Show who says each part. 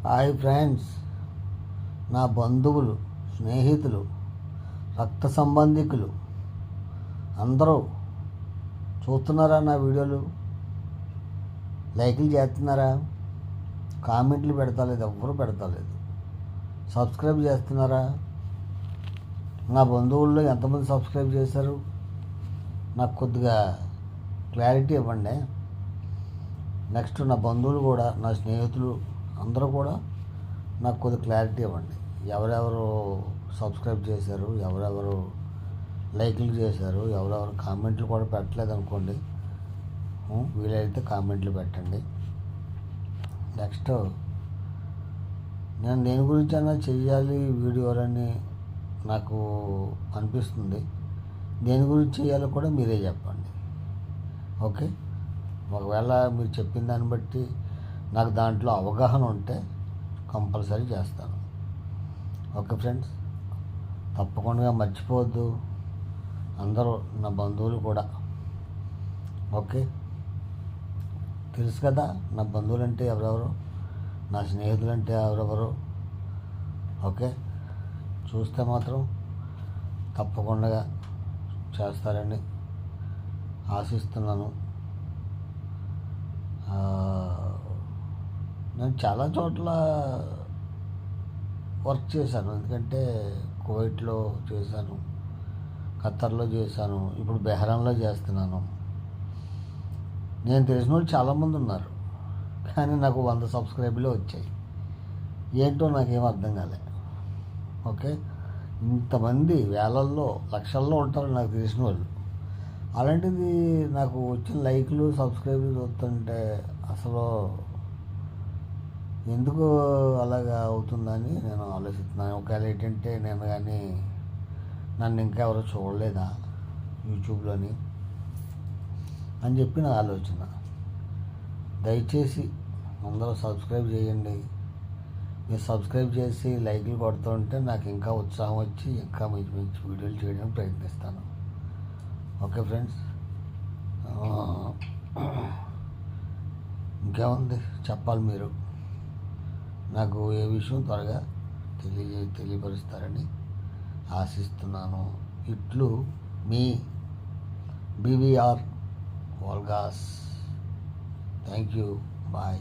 Speaker 1: Hi friends, నా బంధువులు, స్నేహితులు, రక్త సంబంధికులు అందరూ చూస్తున్నారా? నా వీడియోలు లైకులు చేస్తున్నారా? కామెంట్లు పెడతలేదు, ఎవ్వరూ పెడతలేదు. సబ్స్క్రైబ్ చేస్తున్నారా? నా బంధువుల్లో ఎంతమంది సబ్స్క్రైబ్ చేశారు? నాకు కొద్దిగా క్లారిటీ ఇవ్వండి. నెక్స్ట్ నా బంధువులు కూడా, నా స్నేహితులు అందరూ కూడా నాకు కొద్దిగా క్లారిటీ ఇవ్వండి. ఎవరెవరు సబ్స్క్రైబ్ చేశారు, ఎవరెవరు లైక్లు చేశారు, ఎవరెవరు కామెంట్లు కూడా పెట్టలేదు అనుకోండి. వీలైతే కామెంట్లు పెట్టండి. నెక్స్ట్ నేను దేని గురించి అయినా చెయ్యాలి వీడియోలని నాకు అనిపిస్తుంది. దేని గురించి చేయాలో కూడా మీరే చెప్పండి. ఓకే, ఒకవేళ మీరు చెప్పిన దాన్ని బట్టి నాకు దాంట్లో అవగాహన ఉంటే కంపల్సరీ చేస్తాను. ఓకే ఫ్రెండ్స్, తప్పకుండా మర్చిపోవద్దు అందరూ, నా బంధువులు కూడా. ఓకే, తెలుసు కదా నా బంధువులు అంటే ఎవరెవరు, నా స్నేహితులు అంటే ఎవరెవరు. ఓకే, చూస్తే మాత్రం తప్పకుండా చేస్తారని ఆశిస్తున్నాను. నేను చాలా చోట్ల వర్క్ చేశాను. ఎందుకంటే కువైట్లో చేశాను, ఖత్తర్లో చేశాను, ఇప్పుడు బెహ్రాన్లో చేస్తున్నాను. నేను తెలిసిన వాళ్ళు చాలామంది ఉన్నారు, కానీ నాకు 100 సబ్స్క్రైబర్లే వచ్చాయి. ఏంటో నాకేం అర్థం కాలే. ఓకే, ఇంతమంది వేలల్లో లక్షల్లో ఉంటారు నాకు తెలిసిన వాళ్ళు. అలాంటిది నాకు వచ్చిన లైక్లు సబ్స్క్రైబర్లు చూస్తుంటే అసలు ఎందుకు అలాగా అవుతుందని నేను ఆలోచిస్తున్నాను. ఒకవేళ ఏంటంటే నేను కానీ నన్ను ఇంకా ఎవరో చూడలేదా యూట్యూబ్లోని అని చెప్పి నా ఆలోచన. దయచేసి అందరూ సబ్స్క్రైబ్ చేయండి. మీరు సబ్స్క్రైబ్ చేసి లైక్లు కొడుతూ ఉంటే నాకు ఇంకా ఉత్సాహం వచ్చి ఇంకా మంచి మంచి వీడియోలు చేయడానికి ప్రయత్నిస్తాను. ఓకే ఫ్రెండ్స్, ఇంకేముంది చెప్పాలి. మీరు నాకు ఏ విషయం త్వరగా తెలియపరుస్తారని ఆశిస్తున్నాను. ఇట్లు మీ BVR వాల్గాస్. Thank you. బాయ్.